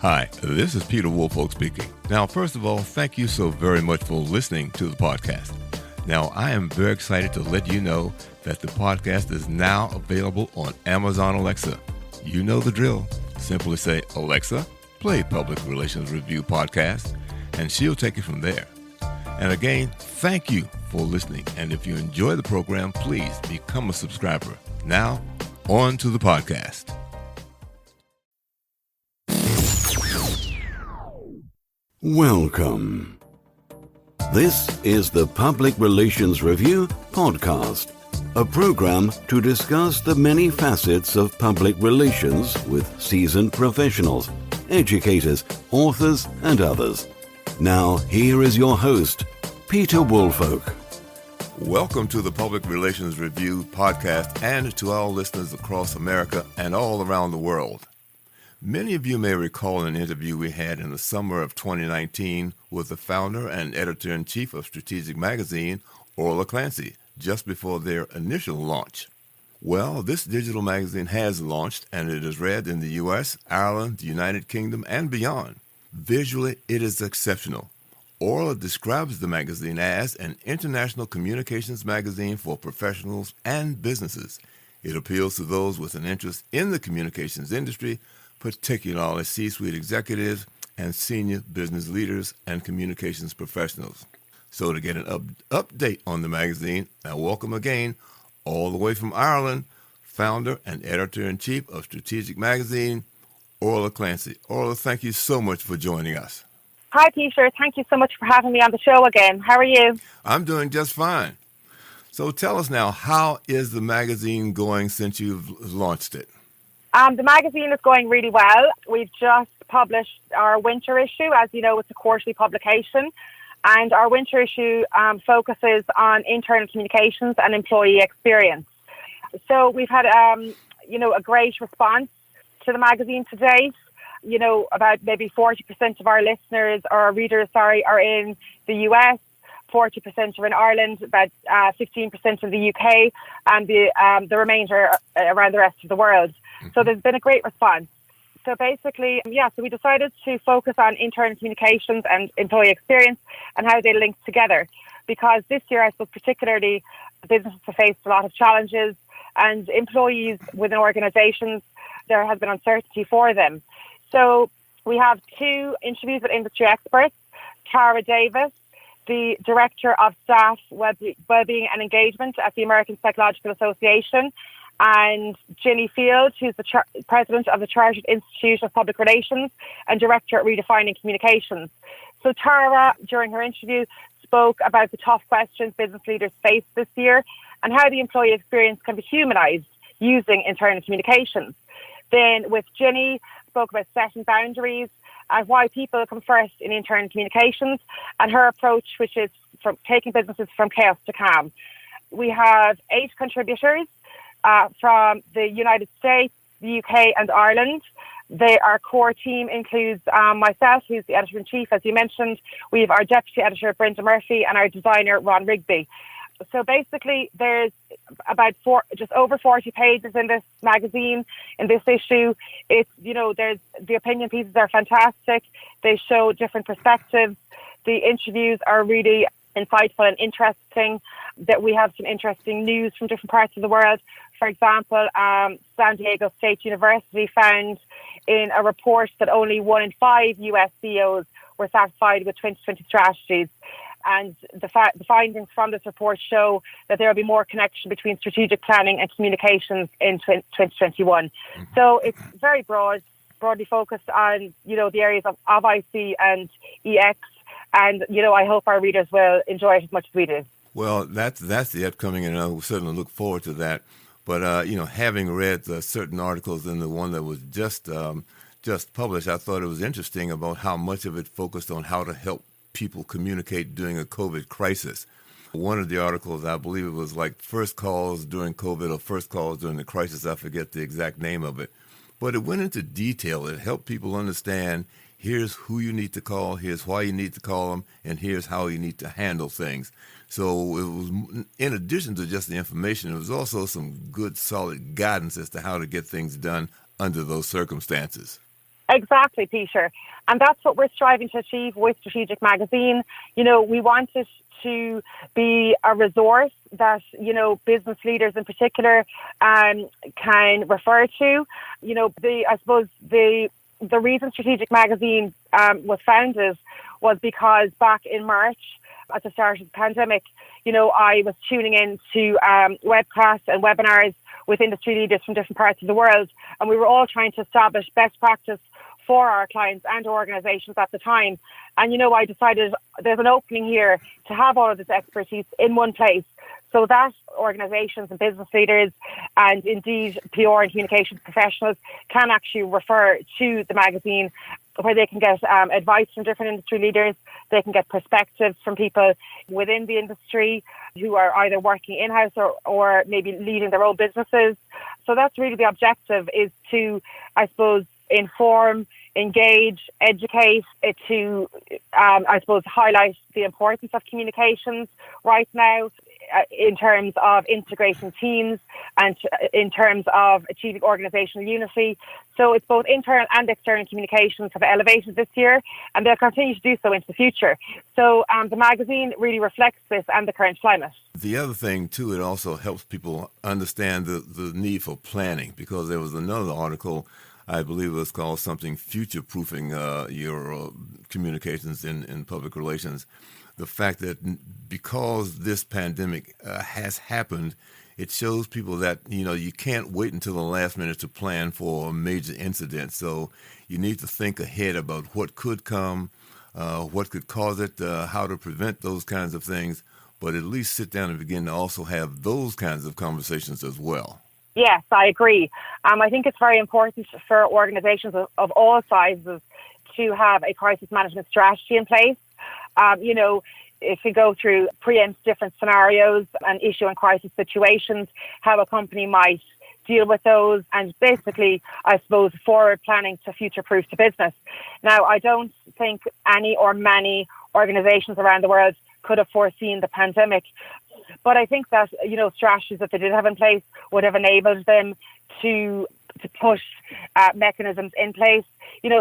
Hi, this is Peter Woolfolk speaking. Now, first of all, thank you so very much for listening to the podcast. Now, I am very excited to let you know that the podcast is now available on Amazon Alexa. You know the drill. Simply say, Alexa, play Public Relations Review Podcast, and she'll take it from there. And again, thank you for listening. And if you enjoy the program, please become a subscriber. Now, on to the podcast. Welcome. This is the Public Relations Review Podcast, a program to discuss the many facets of public relations with seasoned professionals, educators, authors, and others. Now, here is your host, Peter Woolfolk. Welcome to the Public Relations Review Podcast and to all listeners across America and all around the world. Many of you may recall an interview we had in the summer of 2019 with the founder and editor-in-chief of Strategic Magazine, Orla Clancy, just before their initial launch. Well, this digital magazine has launched, and it is read in the U.S., Ireland, the United Kingdom, and beyond. Visually, it is exceptional. Orla describes the magazine as an international communications magazine for professionals and businesses. It appeals to those with an interest in the communications industry, particularly C-suite executives and senior business leaders and communications professionals. So to get an update on the magazine, I welcome again, all the way from Ireland, founder and editor-in-chief of Strategic Magazine, Orla Clancy. Orla, thank you so much for joining us. Hi, Peter. Thank you so much for having me on the show again. How are you? I'm doing just fine. So tell us now, how is the magazine going since you've launched it? The magazine is going really well. We've just published our winter issue. As you know, it's a quarterly publication. And our winter issue focuses on internal communications and employee experience. So we've had, a great response to the magazine to date. You know, about maybe 40% of our listeners or our readers, are in the US, 40% are in Ireland, about 15% in the UK, and the remainder around the rest of the world. So there's been a great response. So basically, so we decided to focus on internal communications and employee experience and how they link together. Because this year, I suppose particularly, businesses have faced a lot of challenges, and employees within organisations, there has been uncertainty for them. So we have two interviews with industry experts, Tara Davis, the Director of Staff Wellbeing and Engagement at the American Psychological Association, and Ginny Field, who's the President of the Chartered Institute of Public Relations and Director at Redefining Communications. So Tara, during her interview, spoke about the tough questions business leaders face this year and how the employee experience can be humanised using internal communications. Then with Ginny, spoke about setting boundaries and why people come first in internal communications and her approach, which is from taking businesses from chaos to calm. We have 8 contributors from the United States, the UK and Ireland. Our core team includes myself, who's the editor-in-chief, as you mentioned. We have our deputy editor, Brenda Murphy, and our designer, Ron Rigby. So basically, there's about just over 40 pages in this magazine, in this issue. There's the opinion pieces are fantastic. They show different perspectives. The interviews are really insightful and interesting. That we have some interesting news from different parts of the world. For example, San Diego State University found in a report that only 1 in 5 US CEOs were satisfied with 2020 strategies. And the findings from this report show that there will be more connection between strategic planning and communications in 2021. So it's very broadly focused on, the areas of IC and EX. And, I hope our readers will enjoy it as much as we do. Well, that's the upcoming, and I will certainly look forward to that. But, having read certain articles in the one that was just published, I thought it was interesting about how much of it focused on how to help people communicate during a COVID crisis. One of the articles, I believe it was like first calls during COVID or first calls during the crisis. I forget the exact name of it. But it went into detail. It helped people understand, here's who you need to call, here's why you need to call them, and here's how you need to handle things. So it was, in addition to just the information, it was also some good, solid guidance as to how to get things done under those circumstances. Exactly, Peter. And that's what we're striving to achieve with Strategic Magazine. We want it to be a resource that, business leaders in particular can refer to. I suppose the reason Strategic Magazine was founded was because back in March, at the start of the pandemic, I was tuning in to webcasts and webinars with industry leaders from different parts of the world, and we were all trying to establish best practice for our clients and organizations at the time. And, I decided there's an opening here to have all of this expertise in one place so that organizations and business leaders and indeed PR and communications professionals can actually refer to the magazine, where they can get advice from different industry leaders. They can get perspectives from people within the industry who are either working in-house or maybe leading their own businesses. So that's really the objective, is to, I suppose, inform, engage, educate, to, highlight the importance of communications right now in terms of integrating teams and in terms of achieving organizational unity. So it's both internal and external communications have elevated this year, and they'll continue to do so into the future. So the magazine really reflects this and the current climate. The other thing, too, it also helps people understand the need for planning, because there was another article, I believe it was called something, future-proofing your communications in public relations. The fact that because this pandemic has happened, it shows people that, you can't wait until the last minute to plan for a major incident. So you need to think ahead about what could come, what could cause it, how to prevent those kinds of things, but at least sit down and begin to also have those kinds of conversations as well. Yes, I agree. I think it's very important for organizations of all sizes to have a crisis management strategy in place. If we go through, preempt different scenarios and issue and crisis situations, how a company might deal with those, and basically, I suppose, forward planning to future-proof the business. Now, I don't think any or many organizations around the world could have foreseen the pandemic, but I think that, strategies that they did have in place would have enabled them to push mechanisms in place.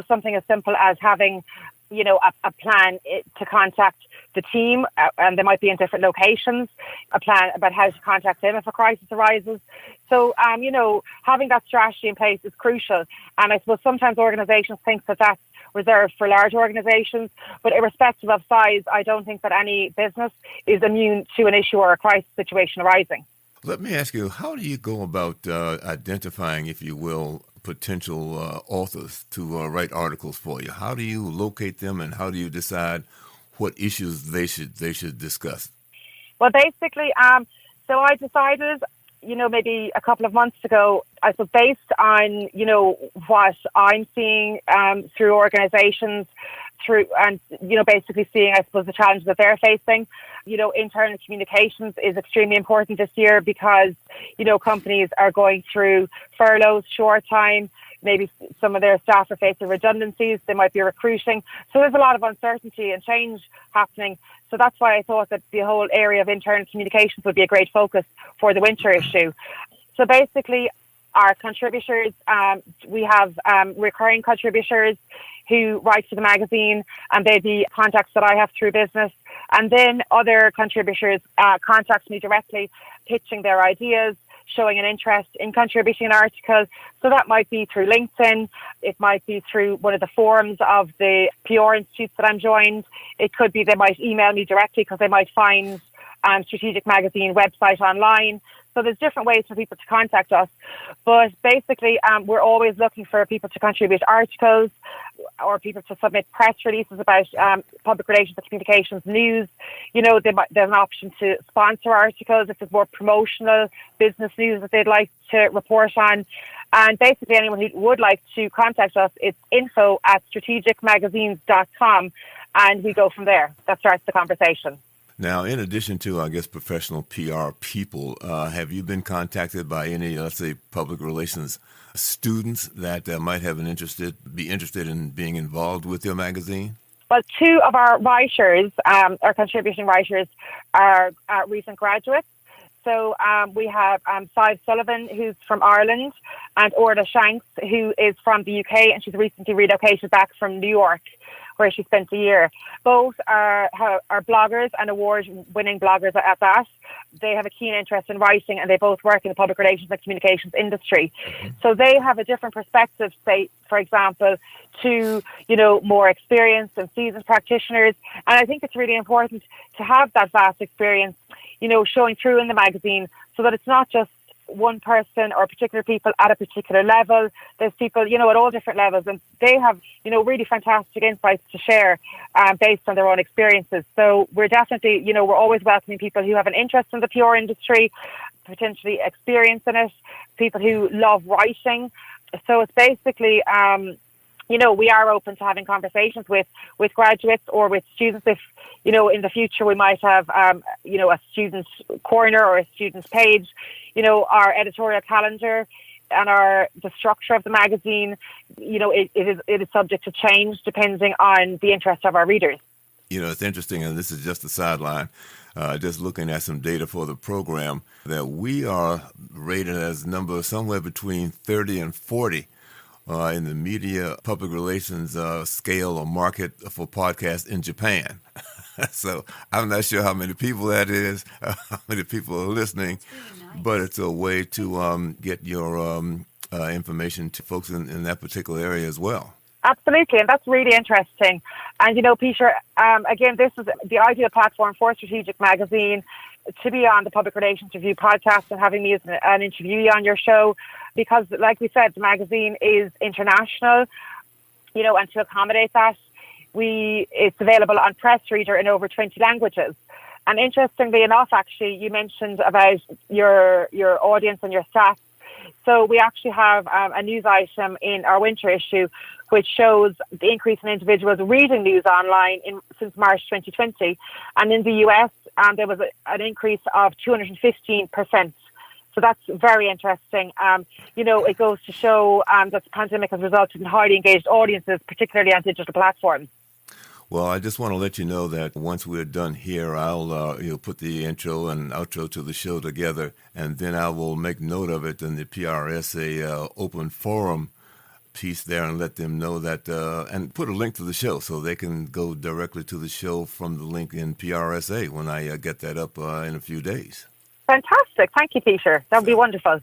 Something as simple as having, a plan to contact the team, and they might be in different locations, a plan about how to contact them if a crisis arises. So, having that strategy in place is crucial. And I suppose sometimes organizations think that that's reserved for large organizations, but irrespective of size, I don't think that any business is immune to an issue or a crisis situation arising. Let me ask you, how do you go about identifying, if you will, potential authors to write articles for you? How do you locate them, and how do you decide what issues they should discuss? Well, basically, so I decided, maybe a couple of months ago, I suppose, based on, what I'm seeing through organizations, basically seeing, I suppose, the challenges that they're facing. Internal communications is extremely important this year because, companies are going through furloughs, short time. Maybe some of their staff are facing redundancies. They might be recruiting. So there's a lot of uncertainty and change happening. So that's why I thought that the whole area of internal communications would be a great focus for the winter issue. So basically, our contributors, we have recurring contributors who write to the magazine, and they'd be contacts that I have through business. And then other contributors contact me directly, pitching their ideas, showing an interest in contributing an article. So that might be through LinkedIn. It might be through one of the forums of the PR institutes that I'm joined. It could be they might email me directly because they might find Strategic Magazine website online. So there's different ways for people to contact us. But basically, we're always looking for people to contribute articles or people to submit press releases about public relations and communications news. There's an option to sponsor articles if there's more promotional business news that they'd like to report on. And basically, anyone who would like to contact us, it's info@strategicmagazines.com, and we go from there. That starts the conversation. Now, in addition to, I guess, professional PR people, have you been contacted by any, let's say, public relations students that might have be interested in being involved with your magazine? Well, two of our writers, our contributing writers, are recent graduates. So we have Sive Sullivan, who's from Ireland, and Orla Shanks, who is from the UK, and she's recently relocated back from New York, where she spent a year. Both are bloggers and award-winning bloggers at that. They have a keen interest in writing, and they both work in the public relations and communications industry. So they have a different perspective, say, for example, to, more experienced and seasoned practitioners. And I think it's really important to have that vast experience, showing through in the magazine, so that it's not just one person or particular people at a particular level. There's people, at all different levels, and they have, really fantastic insights to share based on their own experiences. So we're definitely, we're always welcoming people who have an interest in the PR industry, potentially experience in it, people who love writing. So it's basically, we are open to having conversations with graduates or with students. If, in the future we might have, a student corner or a student's page, our editorial calendar and the structure of the magazine, it is subject to change depending on the interest of our readers. It's interesting, and this is just a sideline, just looking at some data for the program, that we are rated as number somewhere between 30 and 40 in the media public relations scale or market for podcasts in Japan. So I'm not sure how many people that is, how many people are listening, but it's a way to get your information to folks in that particular area as well. Absolutely, and that's really interesting. And, Peter, again, this is the ideal platform for Strategic Magazine to be on the Public Relations Review podcast and having me as an interviewee on your show, because, like we said, the magazine is international, and to accommodate that, it's available on Press Reader in over 20 languages. And interestingly enough, actually, you mentioned about your audience and your stats. So we actually have a news item in our winter issue which shows the increase in individuals reading news online since March 2020. And in the US, there was an increase of 215%. So that's very interesting. It goes to show that the pandemic has resulted in highly engaged audiences, particularly on digital platforms. Well, I just want to let you know that once we're done here, I'll put the intro and outro to the show together, and then I will make note of it in the PRSA open forum piece there and let them know that, and put a link to the show so they can go directly to the show from the link in PRSA when I get that up in a few days. Fantastic. Thank you, Peter. That would be wonderful.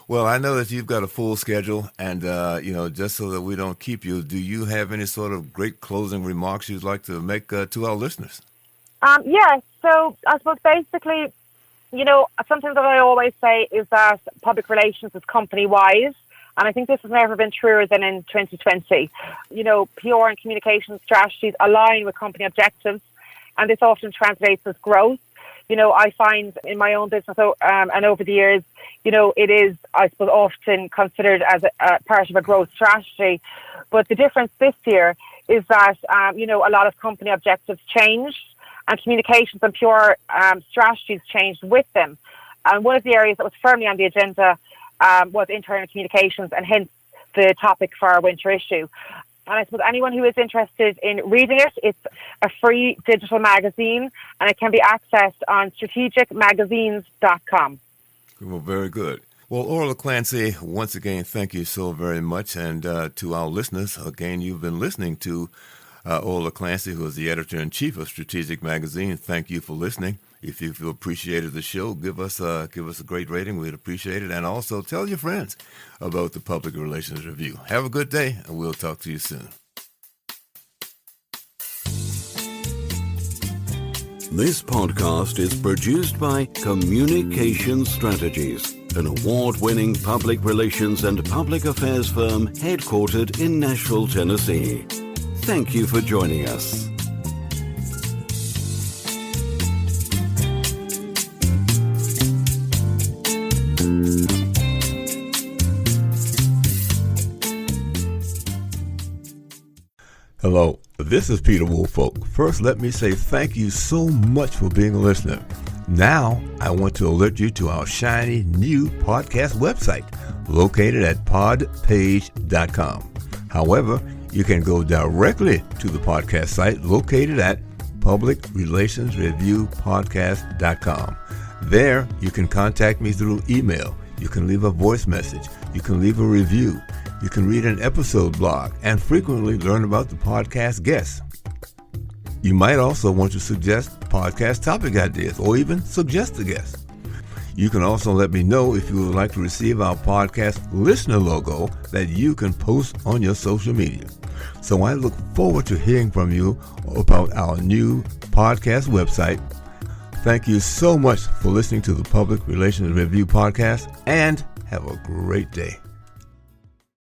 Well, I know that you've got a full schedule, and, just so that we don't keep you, do you have any sort of great closing remarks you'd like to make to our listeners? Yeah, so I suppose basically, something that I always say is that public relations is company-wise, and I think this has never been truer than in 2020. PR and communication strategies align with company objectives, and this often translates as growth. I find in my own business and over the years, it is, I suppose, often considered as a part of a growth strategy. But the difference this year is that, a lot of company objectives changed and communications and PR strategies changed with them. And one of the areas that was firmly on the agenda was internal communications, and hence the topic for our winter issue. And I suppose anyone who is interested in reading it, it's a free digital magazine, and it can be accessed on strategicmagazines.com. Well, very good. Well, Orla Clancy, once again, thank you so very much. And to our listeners, again, you've been listening to Orla Clancy, who is the editor-in-chief of Strategic Magazine. Thank you for listening. If you've appreciated the show, give us a great rating. We'd appreciate it. And also tell your friends about the Public Relations Review. Have a good day, and we'll talk to you soon. This podcast is produced by Communication Strategies, an award-winning public relations and public affairs firm headquartered in Nashville, Tennessee. Thank you for joining us. Hello, this is Peter Woolfolk. First, let me say thank you so much for being a listener. Now, I want to alert you to our shiny new podcast website located at podpage.com. However, you can go directly to the podcast site located at publicrelationsreviewpodcast.com. There, you can contact me through email. You can leave a voice message. You can leave a review. You can read an episode blog and frequently learn about the podcast guests. You might also want to suggest podcast topic ideas or even suggest a guest. You can also let me know if you would like to receive our podcast listener logo that you can post on your social media. So I look forward to hearing from you about our new podcast website. Thank you so much for listening to the Public Relations Review podcast, and have a great day.